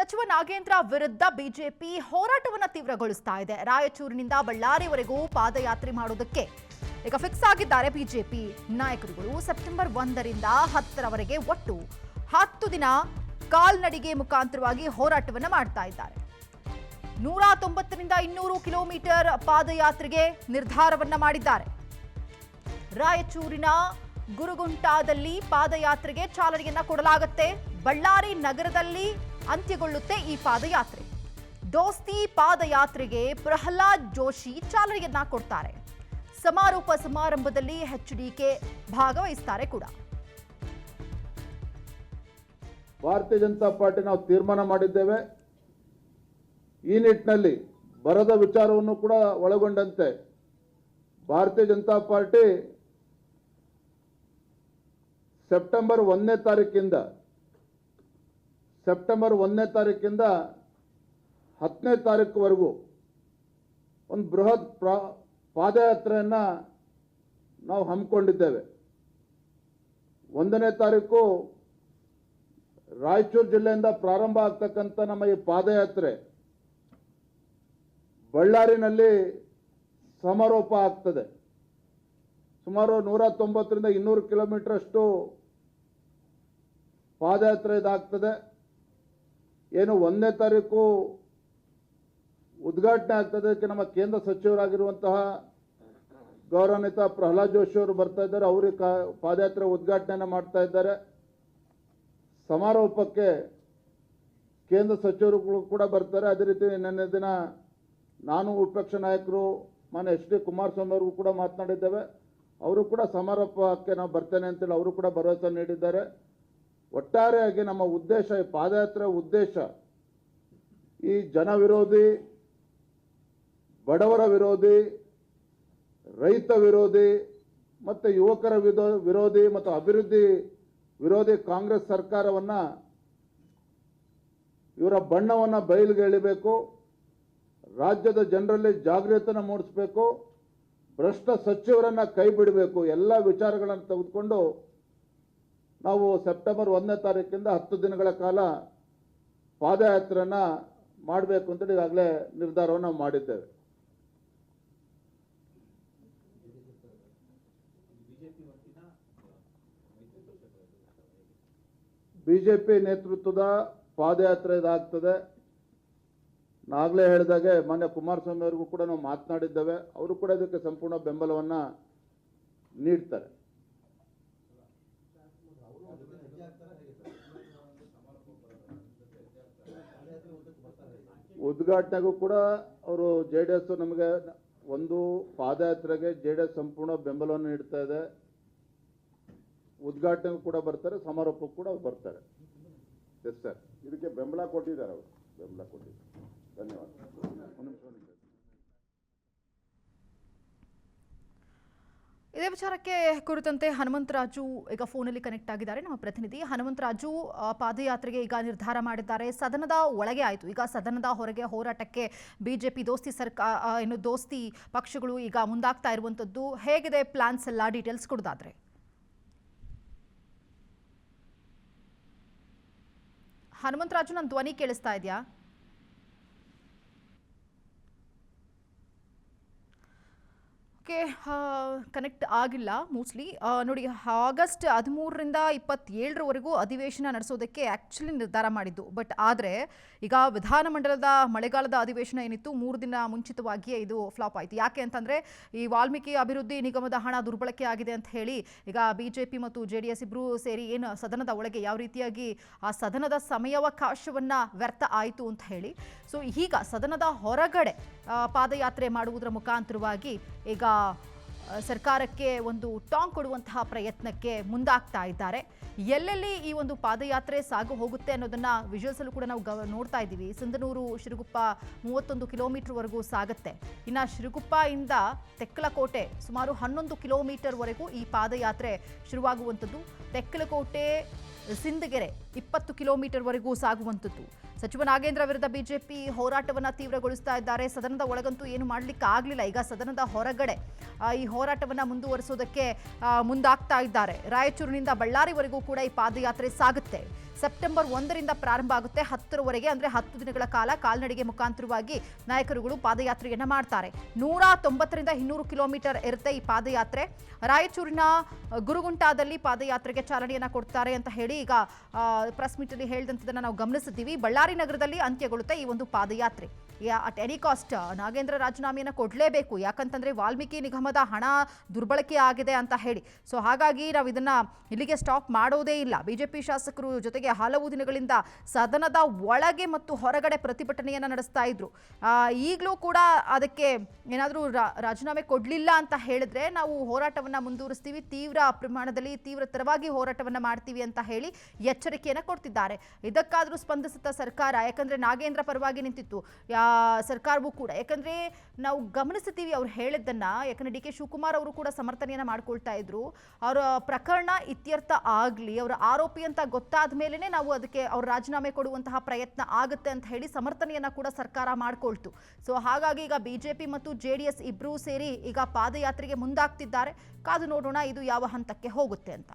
ಸಚಿವ ನಾಗೇಂದ್ರ ವಿರುದ್ಧ ಬಿಜೆಪಿ ಹೋರಾಟವನ್ನು ತೀವ್ರಗೊಳಿಸ್ತಾ ಇದೆ. ರಾಯಚೂರಿನಿಂದ ಬಳ್ಳಾರಿವರೆಗೂ ಪಾದಯಾತ್ರೆ ಮಾಡೋದಕ್ಕೆ ಈಗ ಫಿಕ್ಸ್ ಆಗಿದ್ದಾರೆ ಬಿಜೆಪಿ ನಾಯಕರುಗಳು. ಸೆಪ್ಟೆಂಬರ್ 1ರಿಂದ 10ರವರೆಗೆ ಒಟ್ಟು 10 ದಿನ ಕಾಲ್ನಡಿಗೆ ಮುಖಾಂತರವಾಗಿ ಹೋರಾಟವನ್ನು ಮಾಡ್ತಾ ಇದ್ದಾರೆ. 190ರಿಂದ 200 ಕಿಲೋಮೀಟರ್ ಪಾದಯಾತ್ರೆಗೆ ನಿರ್ಧಾರವನ್ನ ಮಾಡಿದ್ದಾರೆ. ರಾಯಚೂರಿನ ಗುರುಗುಂಟಾದಲ್ಲಿ ಪಾದಯಾತ್ರೆಗೆ ಚಾಲನೆಯನ್ನ ಕೊಡಲಾಗುತ್ತೆ. ಬಳ್ಳಾರಿ ನಗರದಲ್ಲಿ ಅಂತ್ಯಗೊಳ್ಳುತ್ತೆ ಈ ಪಾದಯಾತ್ರೆ. ದೋಸ್ತಿ ಪಾದಯಾತ್ರೆಗೆ ಪ್ರಹ್ಲಾದ್ ಜೋಶಿ ಚಾಲನೆಯನ್ನ ಕೊಡ್ತಾರೆ. ಸಮಾರೋಪ ಸಮಾರಂಭದಲ್ಲಿ ಎಚ್ಡಿಕೆ ಭಾಗವಹಿಸ್ತಾರೆ ಕೂಡ. ಭಾರತೀಯ ಜನತಾ ಪಾರ್ಟಿ ನಾವು ತೀರ್ಮಾನ ಮಾಡಿದ್ದೇವೆ. ಈ ನಿಟ್ಟಿನಲ್ಲಿ ಬರದ ವಿಚಾರವನ್ನು ಕೂಡ ಒಳಗೊಂಡಂತೆ ಭಾರತೀಯ ಜನತಾ ಪಾರ್ಟಿ ಸೆಪ್ಟೆಂಬರ್ 1ನೇ ತಾರೀಕಿಂದ 10ನೇ ತಾರೀಕುವರೆಗೂ ಒಂದು ಬೃಹತ್ ಪಾದಯಾತ್ರೆಯನ್ನು ನಾವು ಹಮ್ಮಿಕೊಂಡಿದ್ದೇವೆ. 1ನೇ ತಾರೀಕು ರಾಯಚೂರು ಜಿಲ್ಲೆಯಿಂದ ಪ್ರಾರಂಭ ಆಗ್ತಕ್ಕಂಥ ನಮ್ಮ ಈ ಪಾದಯಾತ್ರೆ ಬಳ್ಳಾರಿನಲ್ಲಿ ಸಮಾರೋಪ ಆಗ್ತದೆ. ಸುಮಾರು 190ರಿಂದ 200 ಕಿಲೋಮೀಟರ್ ಅಷ್ಟು ಪಾದಯಾತ್ರೆ ಇದಾಗ್ತದೆ. ಏನು 1ನೇ ತಾರೀಕು ಉದ್ಘಾಟನೆ ಆಗ್ತದೆ. ಅದಕ್ಕೆ ನಮ್ಮ ಕೇಂದ್ರ ಸಚಿವರಾಗಿರುವಂತಹ ಗೌರವಾನ್ವಿತ ಪ್ರಹ್ಲಾದ್ ಜೋಶಿ ಅವರು ಬರ್ತಾ ಇದ್ದಾರೆ. ಅವರು ಪಾದಯಾತ್ರೆ ಉದ್ಘಾಟನೆಯನ್ನು ಮಾಡ್ತಾ ಇದ್ದಾರೆ. ಸಮಾರೋಪಕ್ಕೆ ಕೇಂದ್ರ ಸಚಿವರುಗಳು ಕೂಡ ಬರ್ತಾರೆ. ಅದೇ ರೀತಿ ನಿನ್ನೆ ದಿನ ನಾನು ವಿಪಕ್ಷ ನಾಯಕರು ಮಾನ್ಯ ಎಚ್ ಡಿ ಕುಮಾರಸ್ವಾಮಿ ಅವರು ಕೂಡ ಮಾತನಾಡಿದ್ದೇವೆ. ಅವರು ಕೂಡ ಸಮಾರೋಪಕ್ಕೆ ನಾವು ಬರ್ತೇನೆ ಅಂತೇಳಿ ಅವರು ಕೂಡ ಭರವಸೆ ನೀಡಿದ್ದಾರೆ. ಒಟ್ಟಾರೆಯಾಗಿ ನಮ್ಮ ಉದ್ದೇಶ, ಈ ಪಾದಯಾತ್ರೆ ಉದ್ದೇಶ ಈ ಜನ ವಿರೋಧಿ, ಬಡವರ ವಿರೋಧಿ, ರೈತ ವಿರೋಧಿ ಮತ್ತು ಯುವಕರ ವಿರೋಧಿ ಮತ್ತು ಅಭಿವೃದ್ಧಿ ವಿರೋಧಿ ಕಾಂಗ್ರೆಸ್ ಸರ್ಕಾರವನ್ನು ಇವರ ಬಣ್ಣವನ್ನು ಬಯಲಿಗೆ ಎಳಿಬೇಕು. ರಾಜ್ಯದ ಜನರಲ್ಲಿ ಜಾಗೃತಿಯನ್ನು ಮೂಡಿಸಬೇಕು. ಭ್ರಷ್ಟ ಸಚಿವರನ್ನು ಕೈ ಬಿಡಬೇಕು. ಎಲ್ಲ ವಿಚಾರಗಳನ್ನು ತೆಗೆದುಕೊಂಡು ನಾವು ಸೆಪ್ಟೆಂಬರ್ 1ನೇ ತಾರೀಕಿಂದ 10 ದಿನಗಳ ಕಾಲ ಪಾದಯಾತ್ರೆಯನ್ನು ಮಾಡಬೇಕು ಅಂತೇಳಿ ಈಗಾಗಲೇ ನಿರ್ಧಾರವನ್ನು ಮಾಡಿದ್ದೇವೆ. ಬಿಜೆಪಿ ನೇತೃತ್ವದ ಪಾದಯಾತ್ರೆ ಇದಾಗ್ತದೆ. ನಾಗಲೇ ಹೇಳಿದಾಗೆ ಮಾನ್ಯ ಕುಮಾರಸ್ವಾಮಿ ಅವರಿಗೂ ಕೂಡ ನಾವು ಮಾತನಾಡಿದ್ದೇವೆ. ಅವರು ಕೂಡ ಇದಕ್ಕೆ ಸಂಪೂರ್ಣ ಬೆಂಬಲವನ್ನು ನೀಡ್ತಾರೆ. ಉದ್ಘಾಟನೆಗೂ ಕೂಡ ಅವರು JDS ನಮಗೆ ಒಂದು ಪಾದಯಾತ್ರೆಗೆ JDS ಸಂಪೂರ್ಣ ಬೆಂಬಲವನ್ನು ನೀಡ್ತಾ ಇದೆ. ಉದ್ಘಾಟನೆಗೂ ಕೂಡ ಬರ್ತಾರೆ, ಸಮಾರೋಪಕ್ಕೂ ಕೂಡ ಬರ್ತಾರೆ. ಎಸ್ ಸರ್, ಇದಕ್ಕೆ ಬೆಂಬಲ ಕೊಟ್ಟಿದ್ದಾರೆ. ಅವರು ಬೆಂಬಲ ಕೊಟ್ಟಿದ್ದಾರೆ. ಧನ್ಯವಾದ. ಇದೇ ವಿಚಾರಕ್ಕೆ ಕುರಿತಂತೆ ಹನುಮಂತರಾಜು ಈಗ ಫೋನಲ್ಲಿ ಕನೆಕ್ಟ್ ಆಗಿದ್ದಾರೆ. ನಮ್ಮ ಪ್ರತಿನಿಧಿ ಹನುಮಂತರಾಜು, ಪಾದಯಾತ್ರೆಗೆ ಈಗ ನಿರ್ಧಾರ ಮಾಡಿದ್ದಾರೆ. ಸದನದ ಒಳಗೆ ಆಯಿತು, ಈಗ ಸದನದ ಹೊರಗೆ ಹೋರಾಟಕ್ಕೆ ಬಿಜೆಪಿ ದೋಸ್ತಿ ಪಕ್ಷಗಳು ಈಗ ಮುಂದಾಗ್ತಾ ಇರುವಂಥದ್ದು. ಹೇಗಿದೆ ಪ್ಲಾನ್ಸ್ ಎಲ್ಲ, ಡೀಟೇಲ್ಸ್ ಕೊಡೋದಾದ್ರೆ? ಹನುಮಂತರಾಜು, ನನ್ನ ಧ್ವನಿ ಕೇಳಿಸ್ತಾ ಇದೆಯಾ? ಕನೆಕ್ಟ್ ಆಗಿಲ್ಲ ಮೋಸ್ಟ್ಲಿ. ನೋಡಿ, ಆಗಸ್ಟ್ 13ರಿಂದ 27ರವರೆಗೂ ಅಧಿವೇಶನ ನಡೆಸೋದಕ್ಕೆ ಆ್ಯಕ್ಚುಲಿ ನಿರ್ಧಾರ ಮಾಡಿದ್ದು. ಬಟ್ ಆದರೆ ಈಗ ವಿಧಾನಮಂಡಲದ ಮಳೆಗಾಲದ ಅಧಿವೇಶನ ಏನಿತ್ತು 3 ದಿನ ಮುಂಚಿತವಾಗಿಯೇ ಇದು ಫ್ಲಾಪ್ ಆಯಿತು. ಯಾಕೆ ಅಂತಂದರೆ ಈ ವಾಲ್ಮೀಕಿ ಅಭಿವೃದ್ಧಿ ನಿಗಮದ ಹಣ ದುರ್ಬಳಕೆ ಆಗಿದೆ ಅಂತ ಹೇಳಿ ಈಗ ಬಿಜೆಪಿ ಮತ್ತು JDS ಇಬ್ಬರು ಸೇರಿ ಏನು ಸದನದ ಒಳಗೆ ಯಾವ ರೀತಿಯಾಗಿ ಆ ಸದನದ ಸಮಯಾವಕಾಶವನ್ನು ವ್ಯರ್ಥ ಆಯಿತು ಅಂತ ಹೇಳಿ, ಸೊ ಈಗ ಸದನದ ಹೊರಗಡೆ ಪಾದಯಾತ್ರೆ ಮಾಡುವುದರ ಮುಖಾಂತರವಾಗಿ ಈಗ ಸರ್ಕಾರಕ್ಕೆ ಒಂದು ಟಾಂಗ್ ಕೊಡುವಂತಹ ಪ್ರಯತ್ನಕ್ಕೆ ಮುಂದಾಗ್ತಾ ಇದ್ದಾರೆ. ಎಲ್ಲೆಲ್ಲಿ ಈ ಒಂದು ಪಾದಯಾತ್ರೆ ಸಾಗು ಹೋಗುತ್ತೆ ಅನ್ನೋದನ್ನ ವಿಜುವಲ್ಸ್ ಅಲ್ಲೂ ಕೂಡ ನಾವು ನೋಡ್ತಾ ಇದ್ದೀವಿ. ಸಿಂಧನೂರು ಶಿರಗುಪ್ಪ 31 ಕಿಲೋಮೀಟರ್ವರೆಗೂ ಸಾಗುತ್ತೆ. ಇನ್ನು ಶಿರಗುಪ್ಪ ಇಂದ ತೆಕ್ಕಲಕೋಟೆ ಸುಮಾರು 11 ಕಿಲೋಮೀಟರ್ವರೆಗೂ ಈ ಪಾದಯಾತ್ರೆ ಶುರುವಾಗುವಂಥದ್ದು. ತೆಕ್ಕಲಕೋಟೆ ಸಿಂದಗೆರೆ 20 ಕಿಲೋಮೀಟರ್ವರೆಗೂ ಸಾಗುವಂಥದ್ದು. ಸಚಿವ ನಾಗೇಂದ್ರ ವಿರುದ್ಧ ಬಿಜೆಪಿ ಹೋರಾಟವನ್ನು ತೀವ್ರಗೊಳಿಸ್ತಾ ಇದ್ದಾರೆ. ಸದನದ ಒಳಗಂತೂ ಏನು ಮಾಡಲಿಕ್ಕೆ ಆಗಲಿಲ್ಲ. ಈಗ ಸದನದ ಹೊರಗಡೆ ಈ ಹೋರಾಟವನ್ನು ಮುಂದುವರಿಸೋದಕ್ಕೆ ಮುಂದಾಗ್ತಾ ಇದ್ದಾರೆ. ರಾಯಚೂರಿನಿಂದ ಬಳ್ಳಾರಿವರೆಗೂ ಕೂಡ ಈ ಪಾದಯಾತ್ರೆ ಸಾಗುತ್ತೆ. ಸೆಪ್ಟೆಂಬರ್ 1ರಿಂದ ಪ್ರಾರಂಭ ಆಗುತ್ತೆ 10ರವರೆಗೆ, ಅಂದರೆ 10 ದಿನಗಳ ಕಾಲ ಕಾಲ್ನಡಿಗೆ ಮುಖಾಂತರವಾಗಿ ನಾಯಕರುಗಳು ಪಾದಯಾತ್ರೆಯನ್ನು ಮಾಡ್ತಾರೆ. 190ರಿಂದ 200 ಕಿಲೋಮೀಟರ್ ಇರುತ್ತೆ ಈ ಪಾದಯಾತ್ರೆ. ರಾಯಚೂರಿನ ಗುರುಗುಂಟಾದಲ್ಲಿ ಪಾದಯಾತ್ರೆಗೆ ಚಾಲನೆಯನ್ನು ಕೊಡ್ತಾರೆ ಅಂತ ಹೇಳಿ ಈಗ ಪ್ರೆಸ್ ಮೀಟಲ್ಲಿ ಹೇಳಿದಂಥದ್ದನ್ನು ನಾವು ಗಮನಿಸಿದ್ದೀವಿ. ಬಳ್ಳಾರಿ ನಗರದಲ್ಲಿ ಅಂತ್ಯಗೊಳ್ಳುತ್ತೆ ಈ ಒಂದು ಪಾದಯಾತ್ರೆ. ಅಟ್ ಎನಿ ಕಾಸ್ಟ್ ನಾಗೇಂದ್ರ ರಾಜೀನಾಮೆಯನ್ನು ಕೊಡಲೇಬೇಕು, ಯಾಕಂತಂದರೆ ವಾಲ್ಮೀಕಿ ನಿಗಮದ ಹಣ ದುರ್ಬಳಕೆ ಆಗಿದೆ ಅಂತ ಹೇಳಿ. ಸೊ ಹಾಗಾಗಿ ನಾವು ಇದನ್ನು ಇಲ್ಲಿಗೆ ಸ್ಟಾಪ್ ಮಾಡೋದೇ ಇಲ್ಲ. ಬಿಜೆಪಿ ಶಾಸಕರು ಜೊತೆಗೆ ಹಲವು ದಿನಗಳಿಂದ ಸದನದ ಒಳಗೆ ಮತ್ತು ಹೊರಗಡೆ ಪ್ರತಿಭಟನೆಯನ್ನು ನಡೆಸ್ತಾ ಇದ್ರು. ಈಗಲೂ ಕೂಡ ಅದಕ್ಕೆ ಏನಾದರೂ ರಾಜೀನಾಮೆ ಕೊಡಲಿಲ್ಲ ಅಂತ ಹೇಳಿದ್ರೆ ನಾವು ಹೋರಾಟವನ್ನು ಮುಂದುವರಿಸ್ತೀವಿ, ತೀವ್ರ ಪ್ರಮಾಣದಲ್ಲಿ ತೀವ್ರತರವಾಗಿ ಹೋರಾಟವನ್ನು ಮಾಡ್ತೀವಿ ಅಂತ ಹೇಳಿ ಎಚ್ಚರಿಕೆಯನ್ನು ಕೊಡ್ತಿದ್ದಾರೆ. ಇದಕ್ಕಾದರೂ ಸ್ಪಂದಿಸುತ್ತಾ ಸರ್ಕಾರ, ಯಾಕಂದರೆ ನಾಗೇಂದ್ರ ಪರವಾಗಿ ನಿಂತಿತ್ತು ಸರ್ಕಾರವೂ ಕೂಡ. ಯಾಕಂದರೆ ನಾವು ಗಮನಿಸ್ತೀವಿ ಅವ್ರು ಹೇಳಿದ್ದನ್ನು, ಯಾಕಂದರೆ ಡಿ ಕೆ ಶಿವಕುಮಾರ್ ಅವರು ಕೂಡ ಸಮರ್ಥನೆಯನ್ನು ಮಾಡ್ಕೊಳ್ತಾ ಇದ್ರು. ಅವರ ಪ್ರಕರಣ ಇತ್ಯರ್ಥ ಆಗಲಿ, ಅವರ ಆರೋಪಿ ಅಂತ ಗೊತ್ತಾದ ಮೇಲೇ ನಾವು ಅದಕ್ಕೆ ಅವ್ರ ರಾಜೀನಾಮೆ ಕೊಡುವಂತಹ ಪ್ರಯತ್ನ ಆಗುತ್ತೆ ಅಂತ ಹೇಳಿ ಸಮರ್ಥನೆಯನ್ನು ಕೂಡ ಸರ್ಕಾರ ಮಾಡ್ಕೊಳ್ತು. ಸೊ ಹಾಗಾಗಿ ಈಗ ಬಿಜೆಪಿ ಮತ್ತು JDS ಇಬ್ಬರೂ ಸೇರಿ ಈಗ ಪಾದಯಾತ್ರೆಗೆ ಮುಂದಾಗ್ತಿದ್ದಾರೆ. ಕಾದು ನೋಡೋಣ ಇದು ಯಾವ ಹಂತಕ್ಕೆ ಹೋಗುತ್ತೆ ಅಂತ.